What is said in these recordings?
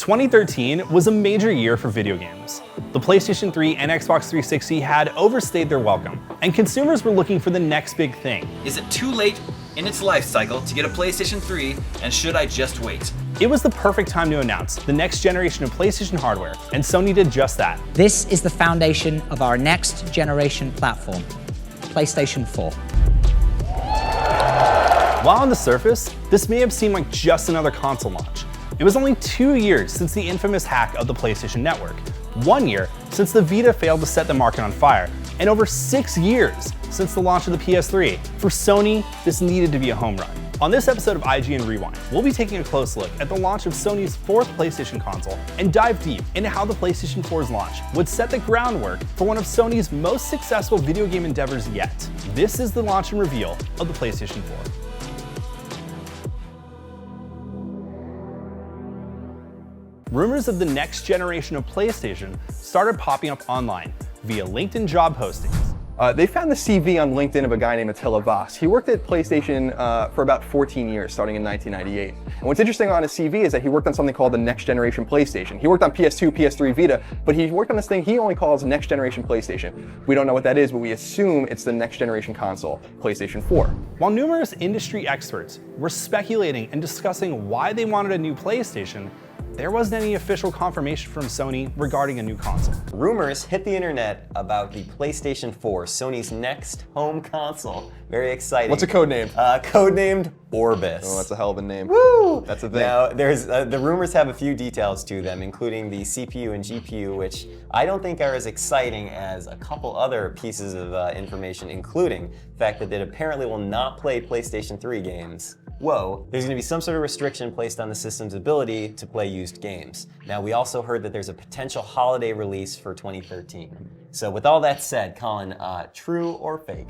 2013 was a major year for video games. The PlayStation 3 and Xbox 360 had overstayed their welcome, and consumers were looking for the next big thing. Is it too late in its life cycle to get a PlayStation 3, and should I just wait? It was the perfect time to announce the next generation of PlayStation hardware, and Sony did just that. This is the foundation of our next generation platform, PlayStation 4. While on the surface, this may have seemed like just another console launch. It was only 2 years since the infamous hack of the PlayStation Network, 1 year since the Vita failed to set the market on fire, and over 6 years since the launch of the PS3. For Sony, this needed to be a home run. On this episode of IGN Rewind, we'll be taking a close look at the launch of Sony's 4th PlayStation console and dive deep into how the PlayStation 4's launch would set the groundwork for one of Sony's most successful video game endeavors yet. This is the launch and reveal of the PlayStation 4. Rumors of the next generation of PlayStation started popping up online via LinkedIn job postings. They found the CV on LinkedIn of a guy named Attila Voss. He worked at PlayStation for about 14 years, starting in 1998. And what's interesting on his CV is that he worked on something called the next generation PlayStation. He worked on PS2, PS3, Vita, but he worked on this thing he only calls next generation PlayStation. We don't know what that is, but we assume it's the next generation console, PlayStation 4. While numerous industry experts were speculating and discussing why they wanted a new PlayStation, there wasn't any official confirmation from Sony regarding a new console. Rumors hit the internet about the PlayStation 4, Sony's next home console. Very exciting. What's a code name? Codenamed Orbis. Oh, that's a hell of a name. Woo! That's a thing. Now, the rumors have a few details to them, including the CPU and GPU, which I don't think are as exciting as a couple other pieces of information, including the fact that it apparently will not play PlayStation 3 games. Whoa, there's going to be some sort of restriction placed on the system's ability to play used games. Now, we also heard that there's a potential holiday release for 2013. So with all that said, Colin, true or fake?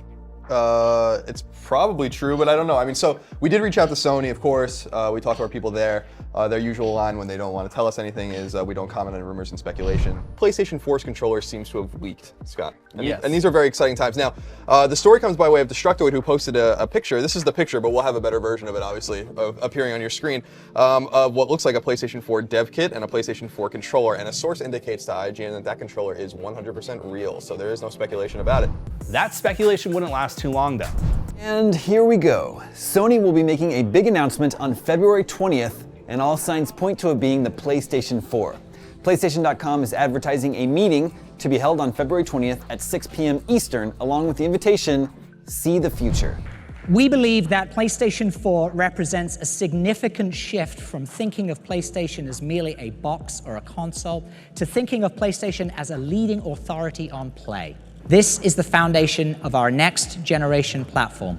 It's probably true, but I don't know. I mean, so we did reach out to Sony, of course. We talked to our people there. Their usual line when they don't want to tell us anything is we don't comment on rumors and speculation. PlayStation 4's controller seems to have leaked, Scott. And these are very exciting times. Now, the story comes by way of Destructoid, who posted a picture. This is the picture, but we'll have a better version of it, obviously, appearing on your screen, of what looks like a PlayStation 4 dev kit and a PlayStation 4 controller. And a source indicates to IGN that that controller is 100% real, so there is no speculation about it. That speculation wouldn't last too long, though. And here we go. Sony will be making a big announcement on February 20th, and all signs point to it being the PlayStation 4. PlayStation.com is advertising a meeting to be held on February 20th at 6 p.m. Eastern, along with the invitation, See the Future. We believe that PlayStation 4 represents a significant shift from thinking of PlayStation as merely a box or a console to thinking of PlayStation as a leading authority on play. This is the foundation of our next generation platform,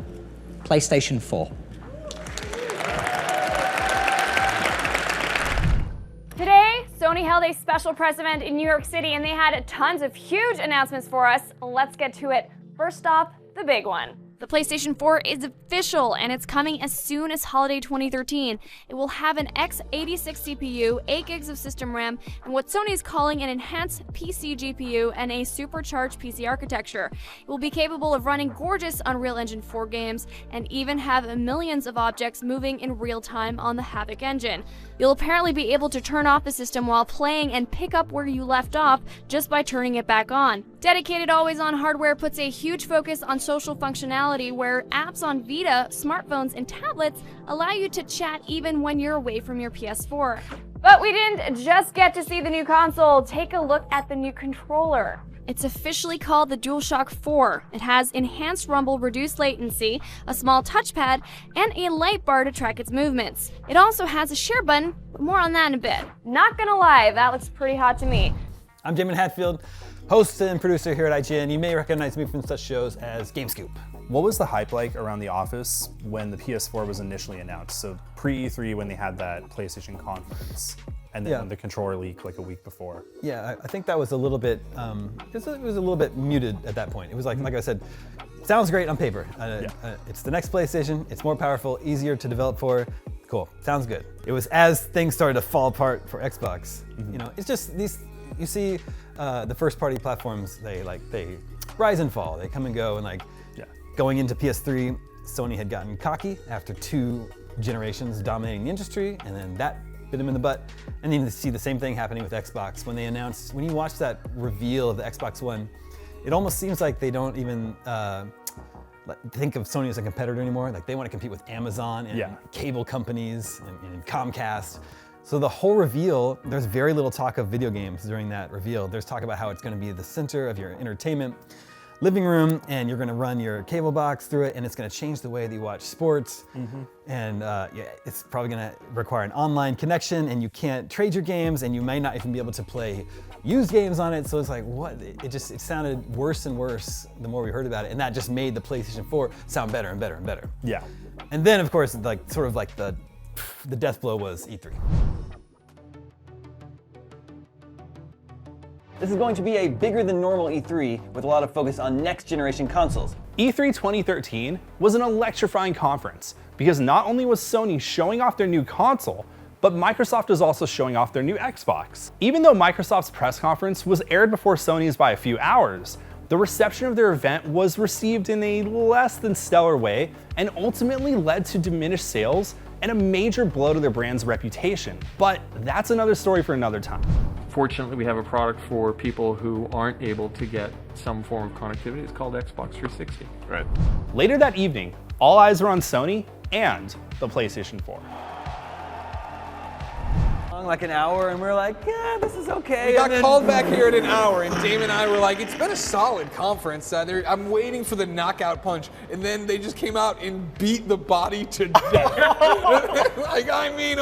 PlayStation 4. Today, Sony held a special press event in New York City and they had tons of huge announcements for us. Let's get to it. First off, the big one. The PlayStation 4 is official, and it's coming as soon as holiday 2013. It will have an x86 CPU, 8 gigs of system RAM, and what Sony is calling an enhanced PC GPU and a supercharged PC architecture. It will be capable of running gorgeous Unreal Engine 4 games and even have millions of objects moving in real time on the Havoc engine. You'll apparently be able to turn off the system while playing and pick up where you left off just by turning it back on. Dedicated always-on hardware puts a huge focus on social functionality, where apps on Vita, smartphones, and tablets allow you to chat even when you're away from your PS4. But we didn't just get to see the new console. Take a look at the new controller. It's officially called the DualShock 4. It has enhanced rumble, reduced latency, a small touchpad, and a light bar to track its movements. It also has a share button, but more on that in a bit. Not gonna lie, that looks pretty hot to me. I'm Jamin Hatfield, host and producer here at IGN. You may recognize me from such shows as GameScoop. What was the hype like around the office when the PS4 was initially announced? So pre-E3 when they had that PlayStation conference, and then when the controller leaked like a week before. Yeah, I think that was a little bit, it was a little bit muted at that point. It was like I said, sounds great on paper. It's the next PlayStation, it's more powerful, easier to develop for. Cool, sounds good. It was as things started to fall apart for Xbox. You know, it's just these, you see the first party platforms, they rise and fall, they come and go, and going into PS3, Sony had gotten cocky after 2 generations dominating the industry, and then that bit them in the butt. And then you see the same thing happening with Xbox. When you watch that reveal of the Xbox One, it almost seems like they don't even think of Sony as a competitor anymore. Like they want to compete with Amazon and cable companies and Comcast. So the whole reveal, there's very little talk of video games during that reveal. There's talk about how it's going to be the center of your entertainment living room, and you're going to run your cable box through it, and it's going to change the way that you watch sports. And it's probably going to require an online connection, and you can't trade your games, and you may not even be able to play used games on it. So it's like, what? It sounded worse and worse the more we heard about it, and that just made the PlayStation 4 sound better and better and better. Yeah. And then, of course, like sort of like the death blow was E3. This is going to be a bigger than normal E3 with a lot of focus on next generation consoles. E3 2013 was an electrifying conference because not only was Sony showing off their new console, but Microsoft was also showing off their new Xbox. Even though Microsoft's press conference was aired before Sony's by a few hours, the reception of their event was received in a less than stellar way and ultimately led to diminished sales and a major blow to their brand's reputation. But that's another story for another time. Fortunately, we have a product for people who aren't able to get some form of connectivity. It's called Xbox 360. Right. Later that evening, all eyes were on Sony and the PlayStation 4. Like an hour, and we're like, yeah, this is okay. We got called back here at an hour, and Dame and I were like, it's been a solid conference. I'm waiting for the knockout punch, and then they just came out and beat the body to death. Like, I mean,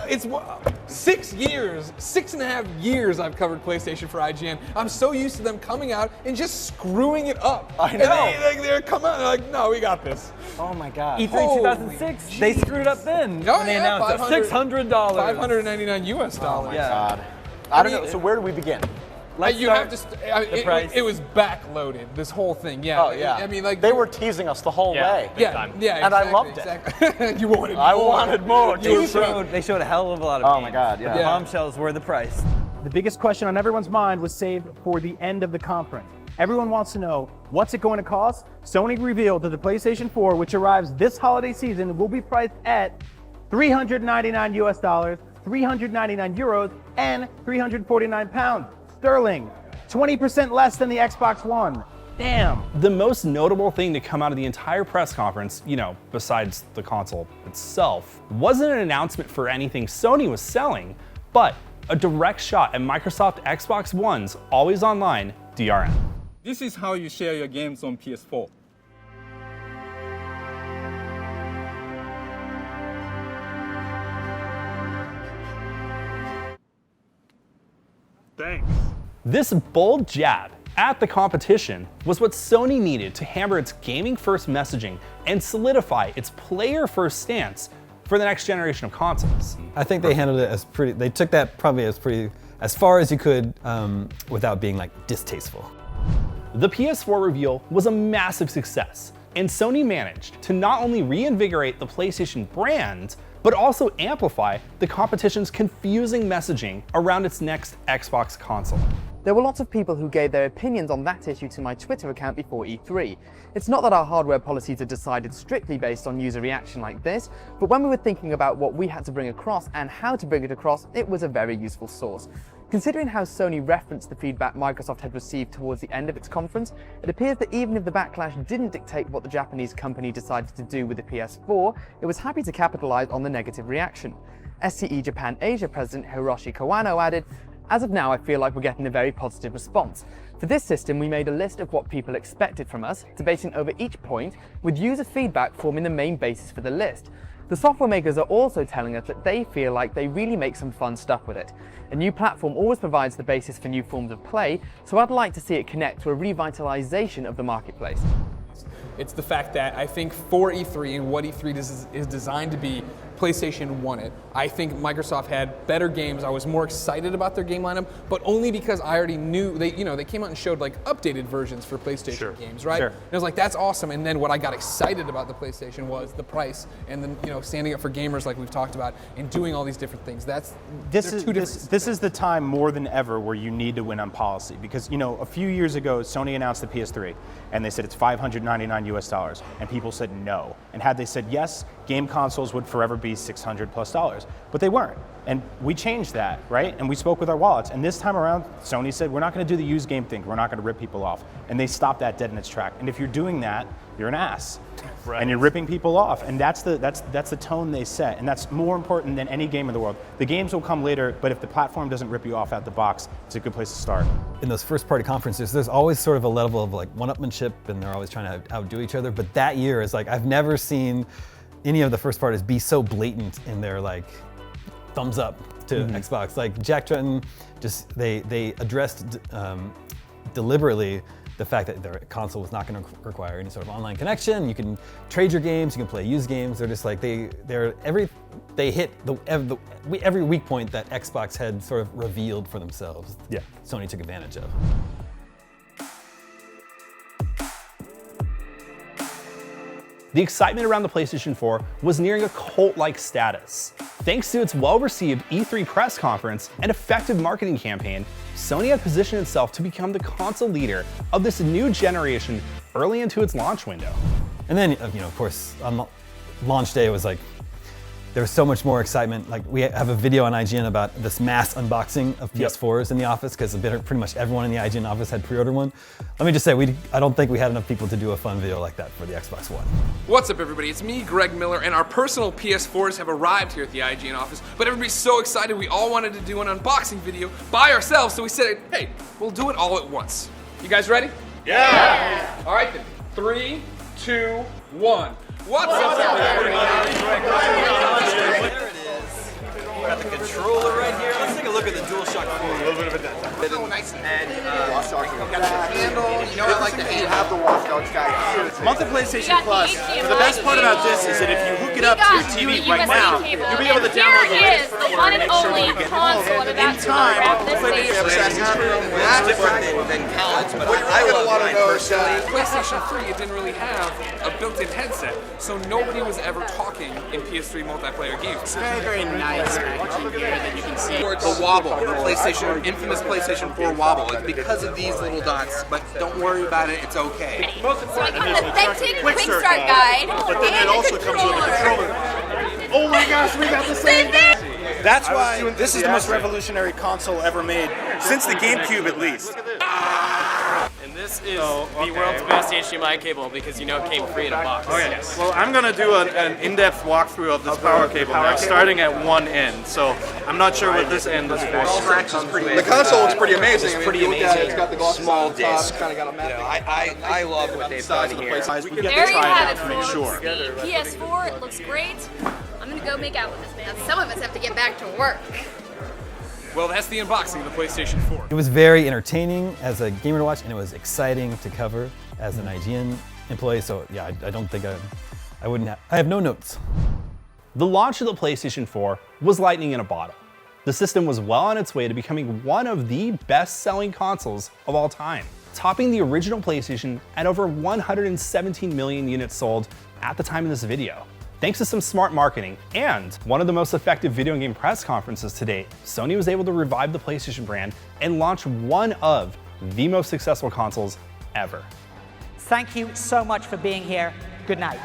it's 6.5 years I've covered PlayStation for IGN. I'm so used to them coming out and just screwing it up. I know. And they're coming out and they're like, no, we got this. Oh my God. E3 Holy 2006, geez. they screwed it up then. Oh, when they yeah, announced it. $600. $599 US. Oh my God. I don't know. So where do we begin? You have to. It was backloaded. This whole thing. Yeah. Oh yeah. I mean, like they were teasing us the whole way. Yeah. Yeah. And exactly, I loved it. You wanted more. I wanted more. They showed a hell of a lot of Oh games. my God. Yeah. The bombshells were the price. The biggest question on everyone's mind was saved for the end of the conference. Everyone wants to know, what's it going to cost? Sony revealed that the PlayStation 4, which arrives this holiday season, will be priced at $399 US, 399 euros, and 349 pounds sterling. 20% less than the Xbox One. Damn. The most notable thing to come out of the entire press conference, besides the console itself, wasn't an announcement for anything Sony was selling, but a direct shot at Microsoft Xbox One's always online DRM. This is how you share your games on PS4. Thanks. This bold jab at the competition was what Sony needed to hammer its gaming-first messaging and solidify its player-first stance for the next generation of consoles. I think they handled it as pretty, they took that probably as far as you could without being like distasteful. The PS4 reveal was a massive success, and Sony managed to not only reinvigorate the PlayStation brand, but also amplify the competition's confusing messaging around its next Xbox console. There were lots of people who gave their opinions on that issue to my Twitter account before E3. It's not that our hardware policies are decided strictly based on user reaction like this, but when we were thinking about what we had to bring across and how to bring it across, it was a very useful source. Considering how Sony referenced the feedback Microsoft had received towards the end of its conference, it appears that even if the backlash didn't dictate what the Japanese company decided to do with the PS4, it was happy to capitalize on the negative reaction. SCE Japan Asia President Hiroshi Kawano added, "As of now, I feel like we're getting a very positive response. For this system, we made a list of what people expected from us, debating over each point, with user feedback forming the main basis for the list. The software makers are also telling us that they feel like they really make some fun stuff with it. A new platform always provides the basis for new forms of play, so I'd like to see it connect to a revitalization of the marketplace." It's the fact that I think for E3 and what E3 is designed to be, PlayStation won it. I think Microsoft had better games. I was more excited about their game lineup, but only because I already knew they came out and showed like updated versions for PlayStation games, right? And I was like, that's awesome. And then what I got excited about the PlayStation was the price, and then standing up for gamers like we've talked about, and doing all these different things. This is the time more than ever where you need to win on policy, because a few years ago Sony announced the PS3 and they said it's $599 US, and people said no. And had they said yes, game consoles would forever be $600+, but they weren't. And we changed that, right? And we spoke with our wallets. And this time around, Sony said, we're not going to do the used game thing. We're not going to rip people off. And they stopped that dead in its track. And if you're doing that, you're an ass. Right. And you're ripping people off. And that's the tone they set. And that's more important than any game in the world. The games will come later, but if the platform doesn't rip you off out the box, it's a good place to start. In those first party conferences, there's always sort of a level of like one-upmanship, and they're always trying to outdo each other. But that year is like, I've never seen any of the first parties be so blatant in their like thumbs up to Xbox. Like Jack Tretton, just they addressed deliberately the fact that their console was not going to require any sort of online connection. You can trade your games, you can play used games. They're just like they hit every weak point that Xbox had sort of revealed for themselves. Yeah, Sony took advantage of. The excitement around the PlayStation 4 was nearing a cult-like status. Thanks to its well-received E3 press conference and effective marketing campaign, Sony had positioned itself to become the console leader of this new generation early into its launch window. And then, of course, on launch day, it was like, there was so much more excitement. Like, we have a video on IGN about this mass unboxing of PS4s in the office, because pretty much everyone in the IGN office had pre-ordered one. Let me just say, I don't think we had enough people to do a fun video like that for the Xbox One. What's up, everybody? It's me, Greg Miller, and our personal PS4s have arrived here at the IGN office, but everybody's so excited we all wanted to do an unboxing video by ourselves, so we said, hey, we'll do it all at once. You guys ready? Yeah! All right then, 3, 2, 1. What's up, everybody? There it is. We got the controller right here. Let's take a look at the DualShock 4. A little bit of a dent. Oh, nice. And got the handle. You know, I like the handle. You have the Watchdogs guy. Month of PlayStation Plus. So the best part about this is that if you hook it up to your TV right now, you'll be able to download the latest firmware and make sure you get console in time. that's different than college, but I would want to know personally. PlayStation 3, it didn't really have a built-in headset, so nobody was ever talking in PS3 multiplayer games. It's very, very nice packaging here that you can see. The wobble, the infamous PlayStation 4 wobble. It's because of these little dots, but don't worry about it, it's okay. Most important, an authentic quick start guide. But then it also comes with a controller. Oh my gosh, we got the same thing! That's why this is the most revolutionary console ever made, since the GameCube at least. And this is the world's best HDMI cable because you know it came free in a box. Okay. Well, I'm going to do an in-depth walkthrough of this power cable now, starting at one end. So I'm not sure what this end is for. The console looks pretty amazing. It's pretty amazing. It's got the gloss small on top, disc. kind of got a matte. I love what they've done here. There you have it, folks. The PS4, it looks great. I'm gonna go make out with this man. Some of us have to get back to work. Well, that's the unboxing of the PlayStation 4. It was very entertaining as a gamer to watch, and it was exciting to cover as an IGN employee. So yeah, I don't think I have no notes. The launch of the PlayStation 4 was lightning in a bottle. The system was well on its way to becoming one of the best-selling consoles of all time, topping the original PlayStation at over 117 million units sold at the time of this video. Thanks to some smart marketing and one of the most effective video game press conferences to date, Sony was able to revive the PlayStation brand and launch one of the most successful consoles ever. Thank you so much for being here. Good night.